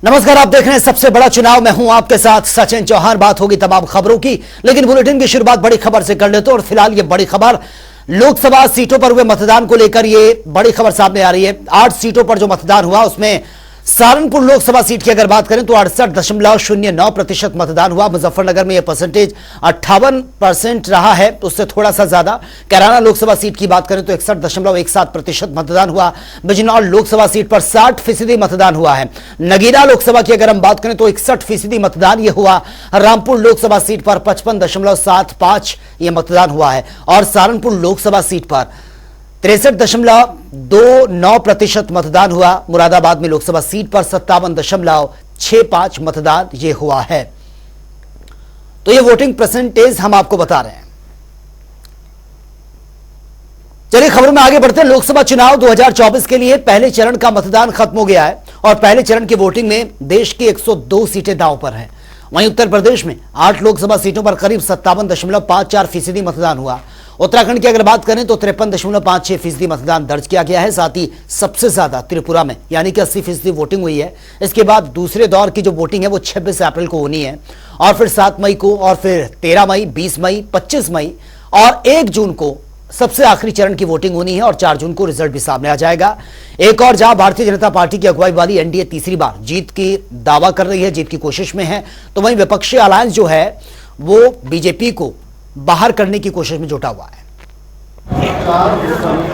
नमस्कार, आप देख रहे हैं सबसे बड़ा चुनाव। मैं हूं आपके साथ सचिन चौहान। बात होगी तमाम खबरों की, लेकिन बुलेटिन की शुरुआत बड़ी खबर से कर लेते हैं। और फिलहाल ये बड़ी खबर लोकसभा सीटों पर हुए मतदान को लेकर ये बड़ी खबर सामने आ रही है। 8 सीटों पर जो मतदान हुआ उसमें सहारनपुर लोकसभा सीट की अगर बात करें तो 68.09% मतदान हुआ। मुजफ्फरनगर में यह परसेंटेज 58% रहा है, उससे थोड़ा सा ज्यादा। कैराना लोकसभा सीट की बात करें तो 61.17% मतदान हुआ। बिजनौर लोकसभा सीट पर 60% मतदान हुआ है। नगीना लोकसभा की अगर हम बात करें तो 61% मतदान यह हुआ। रामपुर लोकसभा सीट पर 55.75 यह मतदान हुआ है और सहारनपुर लोकसभा सीट पर 63.29% मतदान हुआ। मुरादाबाद में लोकसभा सीट पर 57.65 मतदान ये हुआ है। तो ये वोटिंग परसेंटेज हम आपको बता रहे हैं। चलिए खबरों में आगे बढ़ते हैं। लोकसभा चुनाव 2024 के लिए पहले चरण का मतदान खत्म हो गया है और पहले चरण की वोटिंग में देश की 102 सीटें दांव पर हैं। वहीं उत्तर प्रदेश में 8 लोकसभा सीटों पर करीब 57.54% मतदान हुआ। उत्तराखंड की अगर बात करें तो 53.56% मतदान दर्ज किया गया है। साथ ही सबसे ज्यादा त्रिपुरा में यानी कि 80% वोटिंग हुई है। इसके बाद दूसरे दौर की जो वोटिंग है वो 26 अप्रैल को होनी है और फिर 7 मई को और फिर 13 मई, 20 मई, 25 मई और 1 जून को सबसे आखिरी चरण की वोटिंग होनी है और 4 जून को रिजल्ट भी सामने आ जाएगा। एक और जहां भारतीय जनता पार्टी की अगुवाई वाली एनडीए तीसरी बार जीत की दावा कर रही है, जीत की कोशिश में है, तो वहीं विपक्षी अलायंस जो है वो बीजेपी को बाहर करने की कोशिश में जुटा हुआ है।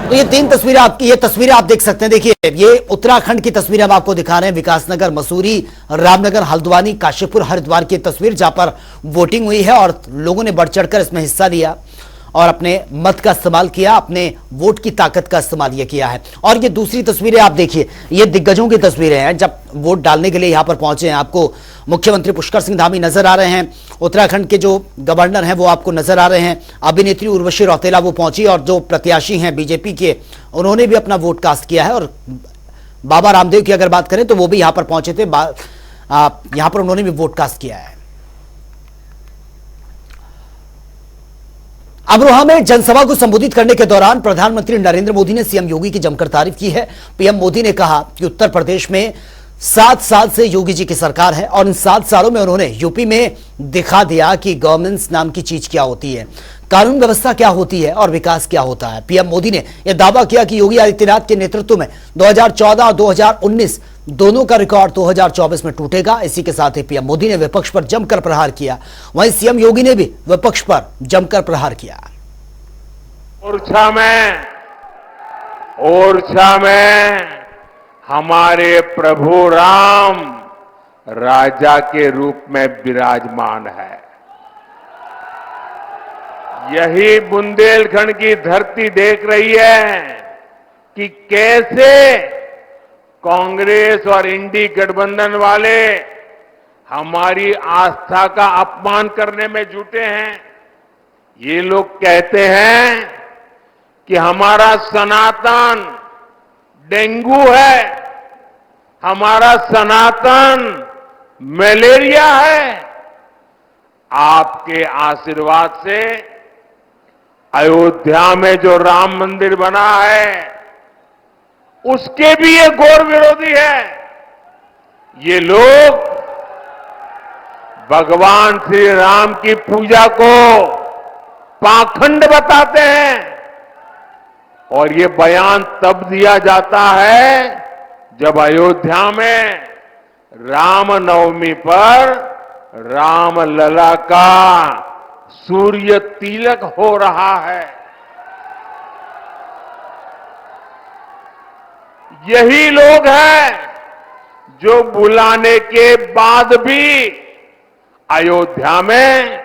तो ये 3 तस्वीरें ये तस्वीरें आप देख सकते हैं। देखिए, ये उत्तराखंड की तस्वीरें हम आपको दिखा रहे हैं। विकासनगर, मसूरी, रामनगर, हल्द्वानी, काशीपुर, हरिद्वार की तस्वीर जहां पर वोटिंग हुई है और लोगों ने बढ़ चढ़कर इसमें हिस्सा लिया और अपने मत का इस्तेमाल किया, अपने वोट की ताकत का इस्तेमाल यह किया है। और ये दूसरी तस्वीरें आप देखिए, ये दिग्गजों की तस्वीरें हैं जब वोट डालने के लिए यहां पर पहुंचे हैं। आपको मुख्यमंत्री पुष्कर सिंह धामी नजर आ रहे हैं, उत्तराखंड के जो गवर्नर हैं वो आपको नजर आ रहे हैं, अभिनेत्री उर्वशी रौतेला वो पहुंची और जो प्रत्याशी हैं बीजेपी के उन्होंने भी अपना वोट कास्ट किया है। और बाबा रामदेव की अगर बात करें तो वो भी यहां पर पहुंचे थे, यहां पर उन्होंने भी वोट कास्ट किया है। अमरोहा में जनसभा को संबोधित करने के दौरान प्रधानमंत्री नरेंद्र मोदी ने सीएम योगी की जमकर तारीफ की है। पीएम मोदी ने कहा कि उत्तर प्रदेश में 7 साल से योगी जी की सरकार है और इन 7 सालों में उन्होंने यूपी में दिखा दिया कि गवर्नेंस नाम की चीज क्या होती है, कानून व्यवस्था क्या होती है और विकास क्या होता है। पीएम मोदी ने यह दावा किया कि योगी आदित्यनाथ के नेतृत्व में 2014 और 2019 दोनों का रिकॉर्ड 2024 में टूटेगा। इसी के साथ ही पीएम मोदी ने विपक्ष पर जमकर प्रहार किया। वहीं सीएम योगी ने भी विपक्ष पर जमकर प्रहार किया। ओरछा में हमारे प्रभु राम राजा के रूप में विराजमान है। यही बुंदेलखंड की धरती देख रही है कि कैसे कांग्रेस और इंडी गठबंधन वाले हमारी आस्था का अपमान करने में जुटे हैं। ये लोग कहते हैं कि हमारा सनातन डेंगू है, हमारा सनातन मलेरिया है। आपके आशीर्वाद से अयोध्या में जो राम मंदिर बना है उसके भी ये घोर विरोधी है। ये लोग भगवान श्री राम की पूजा को पाखंड बताते हैं और ये बयान तब दिया जाता है जब अयोध्या में रामनवमी पर रामलला का सूर्य तिलक हो रहा है। यही लोग हैं जो बुलाने के बाद भी अयोध्या में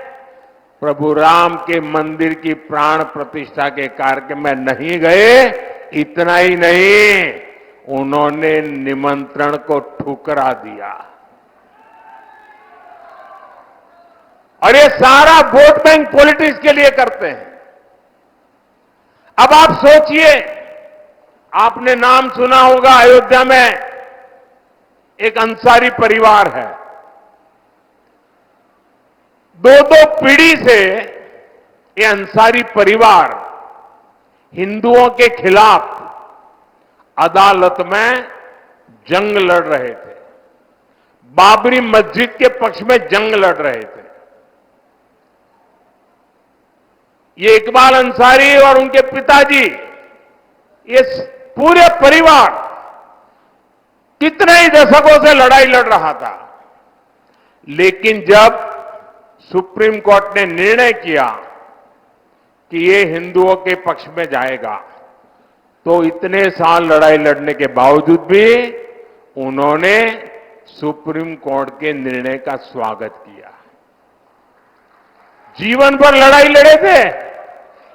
प्रभु राम के मंदिर की प्राण प्रतिष्ठा के कार्यक्रम में नहीं गए। इतना ही नहीं, उन्होंने निमंत्रण को ठुकरा दिया और ये सारा वोट बैंक पॉलिटिक्स के लिए करते हैं। अब आप सोचिए, आपने नाम सुना होगा, अयोध्या में एक अंसारी परिवार है। 2 पीढ़ी से ये अंसारी परिवार हिंदुओं के खिलाफ अदालत में जंग लड़ रहे थे। बाबरी मस्जिद के पक्ष में जंग लड़ रहे थे। ये इकबाल अंसारी और उनके पिताजी, ये पूरे परिवार कितने ही दशकों से लड़ाई लड़ रहा था, लेकिन जब सुप्रीम कोर्ट ने निर्णय किया कि ये हिंदुओं के पक्ष में जाएगा, तो इतने साल लड़ाई लड़ने के बावजूद भी उन्होंने सुप्रीम कोर्ट के निर्णय का स्वागत किया। जीवन भर लड़ाई लड़े थे।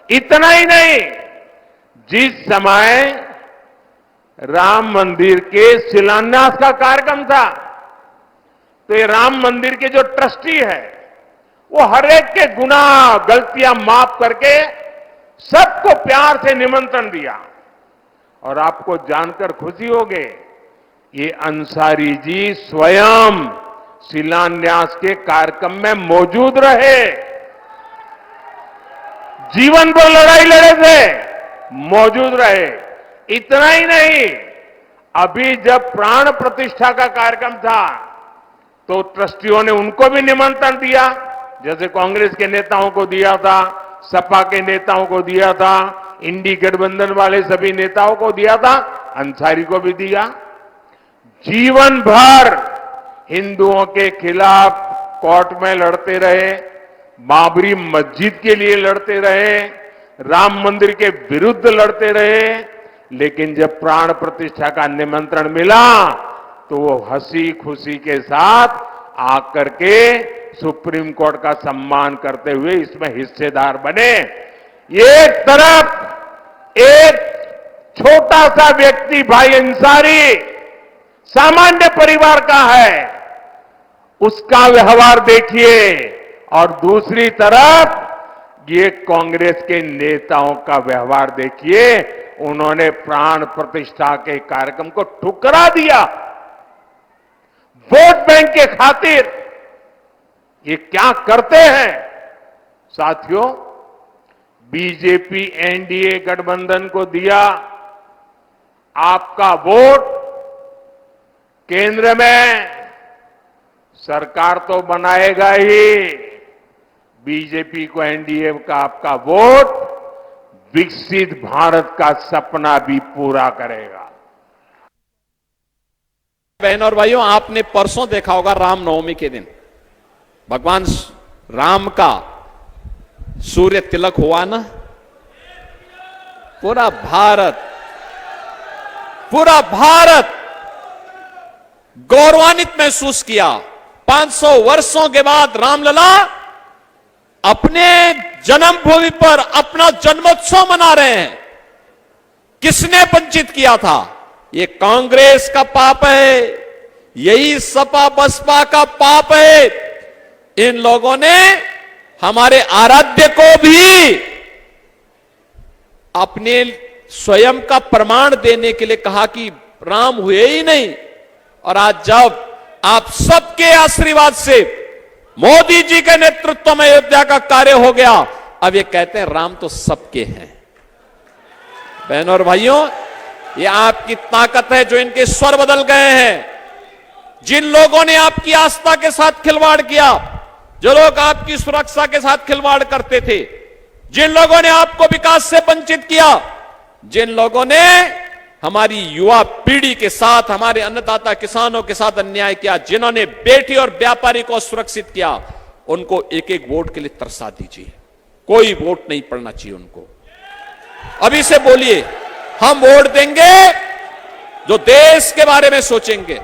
इतना ही नहीं, जिस समय राम मंदिर के शिलान्यास का कार्यक्रम था, तो ये राम मंदिर के जो ट्रस्टी है, वो हर एक के गुनाह गलतियां माफ करके सबको प्यार से निमंत्रण दिया। और आपको जानकर खुशी होगी, ये अंसारी जी स्वयं शिलान्यास के कार्यक्रम में मौजूद रहे। जीवन भर लड़ाई लड़े थे, मौजूद रहे। इतना ही नहीं, अभी जब प्राण प्रतिष्ठा का कार्यक्रम था, तो ट्रस्टियों ने उनको भी निमंत्रण दिया, जैसे कांग्रेस के नेताओं को दिया था, सपा के नेताओं को दिया था, इंडी गठबंधन वाले सभी नेताओं को दिया था, अंसारी को भी दिया। जीवन भर हिंदुओं के खिलाफ कोर्ट में लड़ते रहे, बाबरी मस्जिद के लिए लड़ते रहे, राम मंदिर के विरुद्ध लड़ते रहे, लेकिन जब प्राण प्रतिष्ठा का निमंत्रण मिला, तो वो हंसी खुशी के साथ आकर के सुप्रीम कोर्ट का सम्मान करते हुए इसमें हिस्सेदार बने। एक तरफ एक छोटा सा व्यक्ति भाई अंसारी सामान्य परिवार का है, उसका व्यवहार देखिए, और दूसरी तरफ ये कांग्रेस के नेताओं का व्यवहार देखिए। उन्होंने प्राण प्रतिष्ठा के कार्यक्रम को ठुकरा दिया वोट बैंक के खातिर। ये क्या करते हैं साथियों? बीजेपी एनडीए गठबंधन को दिया आपका वोट, केंद्र में सरकार तो बनाएगा ही, बीजेपी को एनडीए का आपका वोट विकसित भारत का सपना भी पूरा करेगा। बहन और भाइयों, आपने परसों देखा होगा रामनवमी के दिन भगवान राम का सूर्य तिलक हुआ ना। पूरा भारत गौरवान्वित महसूस किया। 500 वर्षों के बाद रामलला अपने जन्मभूमि पर अपना जन्मोत्सव मना रहे हैं। किसने वंचित किया था? ये कांग्रेस का पाप है, यही सपा बसपा का पाप है। इन लोगों ने हमारे आराध्य को भी अपने स्वयं का प्रमाण देने के लिए कहा कि राम हुए ही नहीं। और आज जब आप सबके आशीर्वाद से मोदी जी के नेतृत्व में अयोध्या का कार्य हो गया, अब ये कहते हैं राम तो सबके हैं। बहनों और भाइयों, ये आपकी ताकत है जो इनके स्वर बदल गए हैं। जिन लोगों ने आपकी आस्था के साथ खिलवाड़ किया, जो लोग आपकी सुरक्षा के साथ खिलवाड़ करते थे, जिन लोगों ने आपको विकास से वंचित किया, जिन लोगों ने हमारी युवा पीढ़ी के साथ, हमारे अन्नदाता किसानों के साथ अन्याय किया, जिन्होंने बेटी और व्यापारी को सुरक्षित किया, उनको एक एक वोट के लिए तरसा दीजिए। कोई वोट नहीं पड़ना चाहिए उनको। अभी से बोलिए, हम वोट देंगे जो देश के बारे में सोचेंगे,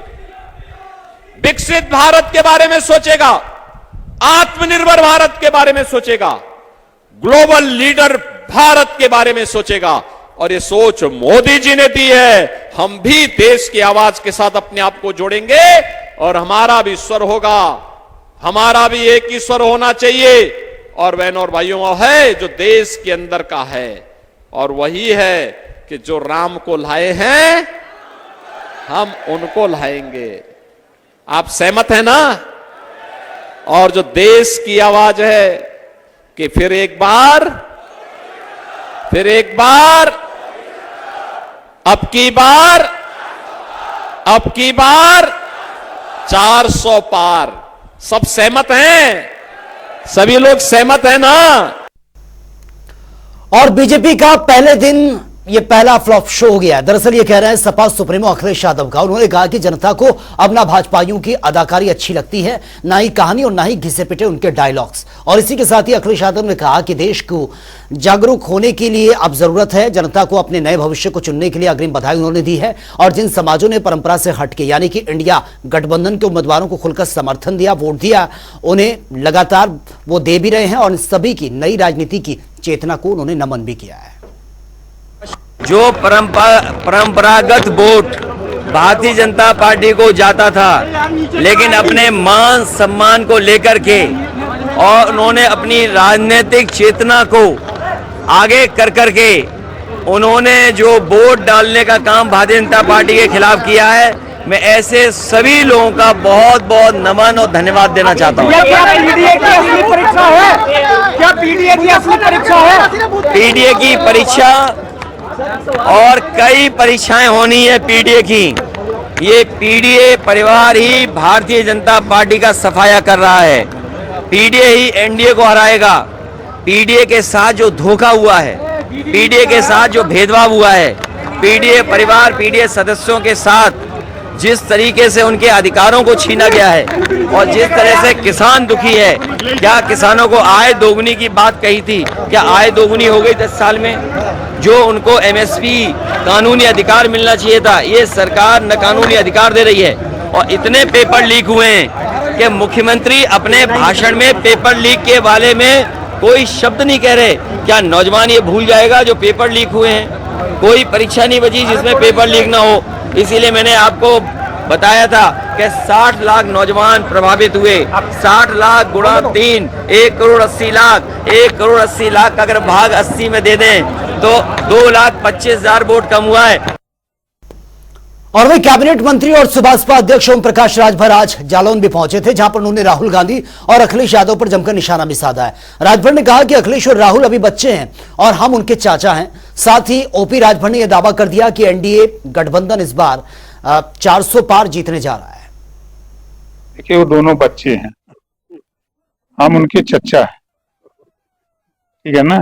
विकसित भारत के बारे में सोचेगा, आत्मनिर्भर भारत के बारे में सोचेगा, ग्लोबल लीडर भारत के बारे में सोचेगा। और ये सोच मोदी जी ने दी है। हम भी देश की आवाज के साथ अपने आप को जोड़ेंगे और हमारा भी स्वर होगा, हमारा भी एक ही स्वर होना चाहिए। और बहनों और भाइयों, वो है जो देश के अंदर का है, और वही है कि जो राम को लाए हैं हम उनको लाएंगे। आप सहमत हैं ना? और जो देश की आवाज है कि फिर एक बार, अब की बार 400 पार। सब सहमत हैं? सभी लोग सहमत हैं ना? और बीजेपी का पहले दिन ये पहला फ्लॉप शो हो गया है। दरअसल ये कह रहे हैं सपा सुप्रीमो अखिलेश यादव का। उन्होंने कहा कि जनता को अब ना भाजपाइयों की अदाकारी अच्छी लगती है, ना ही कहानी और ना ही घिसे पिटे उनके डायलॉग्स। और इसी के साथ ही अखिलेश यादव ने कहा कि देश को जागरूक होने के लिए अब जरूरत है। जनता को अपने नए भविष्य को चुनने के लिए अग्रिम बधाई उन्होंने दी है। और जिन समाजों ने परंपरा से हटके यानी कि इंडिया गठबंधन के उम्मीदवारों को खुलकर समर्थन दिया, वोट दिया, उन्हें लगातार वो दे भी रहे हैं। और सभी की नई राजनीति की चेतना को उन्होंने नमन भी किया है। जो परंपरागत वोट भारतीय जनता पार्टी को जाता था, लेकिन अपने मान सम्मान को लेकर के और उन्होंने अपनी राजनीतिक चेतना को आगे कर करके उन्होंने जो वोट डालने का काम भारतीय जनता पार्टी के खिलाफ किया है, मैं ऐसे सभी लोगों का बहुत बहुत नमन और धन्यवाद देना चाहता हूँ। क्या पीडीए की असली परीक्षा है? क्या पीडीए की असली परीक्षा है? पीडीए की परीक्षा और कई परीक्षाएं होनी है पीडीए की। ये पीडीए परिवार ही भारतीय जनता पार्टी का सफाया कर रहा है। पीडीए ही एनडीए को हराएगा। पीडीए के साथ जो धोखा हुआ है, पीडीए के साथ जो भेदभाव हुआ है, पीडीए परिवार, पीडीए सदस्यों के साथ जिस तरीके से उनके अधिकारों को छीना गया है और जिस तरह से किसान दुखी है, क्या किसानों को आय दोगुनी की बात कही थी, क्या आय दोगुनी हो गई 10 साल में? जो उनको एमएसपी कानूनी अधिकार मिलना चाहिए था, ये सरकार न कानूनी अधिकार दे रही है। और इतने पेपर लीक हुए हैं कि मुख्यमंत्री अपने भाषण में पेपर लीक के बारे में कोई शब्द नहीं कह रहे। क्या नौजवान ये भूल जाएगा जो पेपर लीक हुए हैं? कोई परीक्षा नहीं बची जिसमें पेपर लीक ना हो। इसीलिए मैंने आपको बताया था कि 60 लाख नौजवान प्रभावित हुए। 60 लाख गुणा 3, 1 करोड़ 80 लाख। 1 करोड़ 80 लाख का अगर भाग 80 में दे दें तो 2,25,000 वोट कम हुआ है। और वही कैबिनेट मंत्री और सुभाषपा अध्यक्ष ओम प्रकाश राजभर आज जालौन भी पहुंचे थे, जहां पर उन्होंने राहुल गांधी और अखिलेश यादव पर जमकर निशाना भी साधा है। राजभर ने कहा कि अखिलेश और राहुल अभी बच्चे हैं और हम उनके चाचा हैं। साथ ही ओपी राजभर ने यह दावा कर दिया कि एनडीए गठबंधन इस बार 400 पार जीतने जा रहा है। देखिए, वो दोनों बच्चे हैं, हम उनके चचा हैं, ठीक है ना।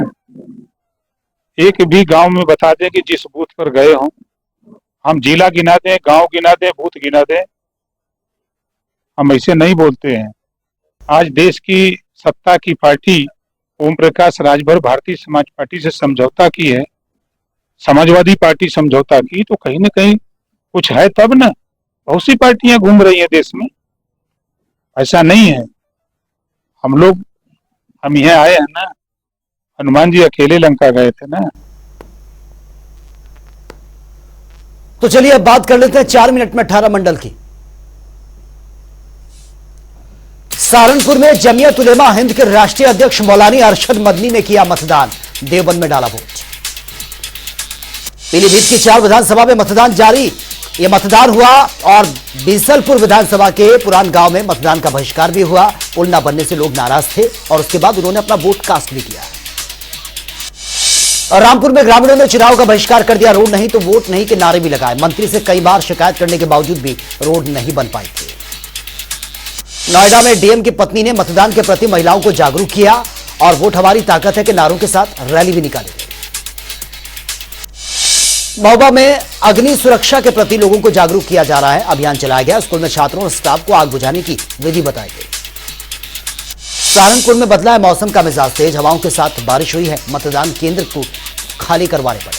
एक भी गांव में बता दें कि जिस बूथ पर गए हों, हम जिला गिना दें, गांव गिना दें, बूथ गिना दें, हम ऐसे नहीं बोलते हैं। आज देश की सत्ता की पार्टी ओम प्रकाश राजभर भारतीय समाज पार्टी से समझौता की है, समाजवादी पार्टी समझौता की, तो कहीं ना कहीं कुछ है तब ना। बहुत सी पार्टियां घूम रही हैं देश में, ऐसा नहीं है। हम यहाँ आए हैं ना, हनुमान जी अकेले लंका गए थे ना। तो चलिए अब बात कर लेते हैं 4 मिनट में 18 मंडल की। सहारनपुर में जमीयत उलेमा हिंद के राष्ट्रीय अध्यक्ष मौलानी अरशद मदनी ने किया मतदान, देवबंद में डाला वोट। पीलीभीत की 4 विधानसभा में मतदान जारी। यह मतदान हुआ और बीसलपुर विधानसभा के पुरान गांव में मतदान का बहिष्कार भी हुआ। पुल न बनने से लोग नाराज थे और उसके बाद उन्होंने अपना वोट कास्ट भी किया। और रामपुर में ग्रामीणों ने चुनाव का बहिष्कार कर दिया। रोड नहीं तो वोट नहीं के नारे भी लगाए। मंत्री से कई बार शिकायत करने के बावजूद भी रोड नहीं बन पाई थी। नोएडा में डीएम की पत्नी ने मतदान के प्रति महिलाओं को जागरूक किया और वोट हमारी ताकत है के नारों के साथ रैली भी निकाली गई। महोबा में अग्नि सुरक्षा के प्रति लोगों को जागरूक किया जा रहा है। अभियान चलाया गया। स्कूल में छात्रों और स्टाफ को आग बुझाने की विधि बताई गई। सहारनपुर में बदला है मौसम का मिजाज, तेज हवाओं के साथ बारिश हुई है। मतदान केंद्र को खाली करवाने पड़े।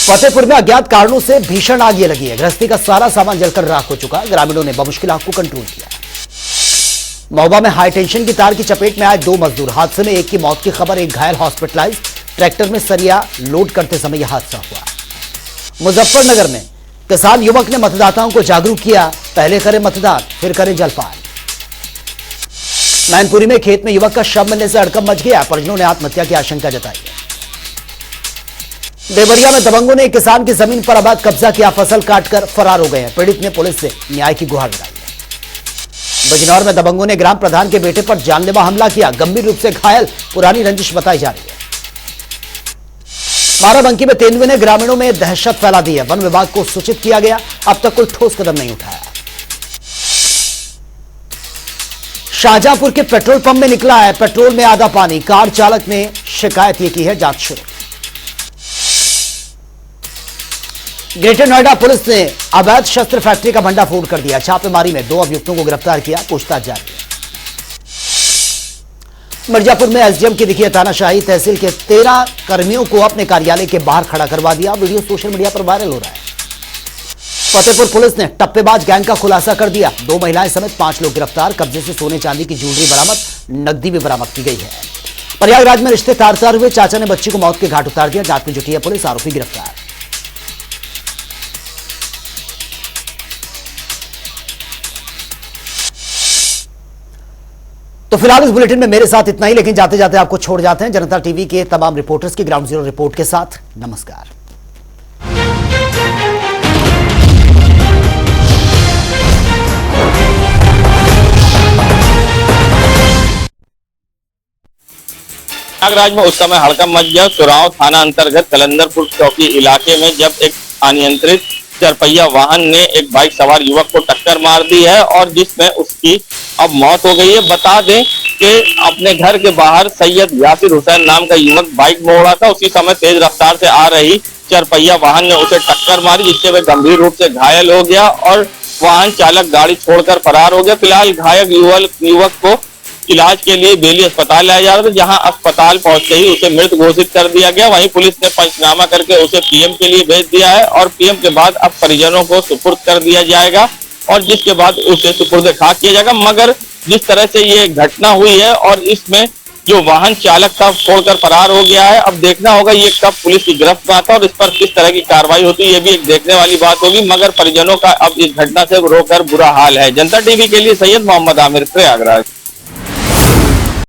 फतेहपुर में अज्ञात कारणों से भीषण आग लगी है। गृहस्थी का सारा सामान जलकर राख हो चुका। ग्रामीणों ने बमुश्किल आग को कंट्रोल किया। महोबा में हाई टेंशन की तार की चपेट में आए 2 मजदूर। हादसे में एक की मौत की खबर, एक घायल हॉस्पिटलाइज। ट्रैक्टर में सरिया लोड करते समय यह हादसा हुआ। मुजफ्फरनगर में किसान युवक ने मतदाताओं को जागरूक किया। पहले करें मतदान, फिर करें जलपान। मैनपुरी में खेत में युवक का शव मिलने से हड़कंप मच गया। परिजनों ने आत्महत्या की आशंका जताई है। देवरिया में दबंगों ने एक किसान की जमीन पर अवैध कब्जा किया। फसल काटकर फरार हो गए हैं। पीड़ित ने पुलिस से न्याय की गुहार लगाई है। बिजनौर में दबंगों ने ग्राम प्रधान के बेटे पर जानलेवा हमला किया। गंभीर रूप से घायल, पुरानी रंजिश बताई जा रही है। बाराबंकी में तेंदुए ने ग्रामीणों में दहशत फैला दी है। वन विभाग को सूचित किया गया, अब तक कोई ठोस कदम नहीं उठाया। शाहजहांपुर के पेट्रोल पंप में निकला है पेट्रोल में आधा पानी। कार चालक ने शिकायत की है, जांच शुरू। ग्रेटर नोएडा पुलिस ने अवैध शस्त्र फैक्ट्री का भंडाफोड़ कर दिया। छापेमारी में 2 अभियुक्तों को गिरफ्तार किया, पूछताछ जारी। मिर्जापुर में एसडीएम की दिखी तानाशाही। तहसील के 13 कर्मियों को अपने कार्यालय के बाहर खड़ा करवा दिया। वीडियो सोशल मीडिया पर वायरल हो रहा है। फतेहपुर पुलिस ने टप्पेबाज गैंग का खुलासा कर दिया। 2 महिलाएं समेत 5 लोग गिरफ्तार। कब्जे से सोने चांदी की ज्वेलरी बरामद, नकदी भी बरामद की गई है। प्रयागराज में रिश्ते तार-तार हुए, चाचा ने बच्ची को मौत के घाट उतार दिया। जांच में जुटी है पुलिस, आरोपी गिरफ्तार। तो फिलहाल इस बुलेटिन में मेरे साथ इतना ही, लेकिन जाते जाते आपको छोड़ जाते हैं जनता टीवी के तमाम रिपोर्टर्स की ग्राउंड जीरो रिपोर्ट के साथ। नमस्कार। प्रयागराज में उस समय हड़कंप मच गया। सुराव थाना अंतर्गत कलंदरपुर चौकी इलाके में जब एक अनियंत्रित 4 पहिया वाहन ने एक बाइक सवार युवक को टक्कर मार दी है और जिसमें उसकी अब मौत हो गई है। बता दें कि अपने घर के बाहर सैयद यासिर हुसैन नाम का युवक बाइक मोड़ रहा था। उसी समय तेज रफ्तार से आ रही 4 पहिया वाहन ने उसे टक्कर मारी, जिससे वह गंभीर रूप से घायल हो गया और वाहन चालक गाड़ी छोड़कर फरार हो गया। फिलहाल घायल युवक को इलाज के लिए बेली अस्पताल लाया जा रहा था, जहां अस्पताल पहुंचते ही उसे मृत घोषित कर दिया गया। वहीं पुलिस ने पंचनामा करके उसे पीएम के लिए भेज दिया है और पीएम के बाद अब परिजनों को सुपुर्द कर दिया जाएगा और जिसके बाद उसे सुपुर्द खाक किया जाएगा। मगर जिस तरह से ये घटना हुई है और इसमें जो वाहन चालक था छोड़कर फरार हो गया है, अब देखना होगा ये कब पुलिस की गिरफ्त में आता है और इस पर किस तरह की कार्रवाई होती है, ये भी एक देखने वाली बात होगी। मगर परिजनों का अब इस घटना से रोकर बुरा हाल है। जनता टीवी के लिए सैयद मोहम्मद आमिर, प्रयागराज।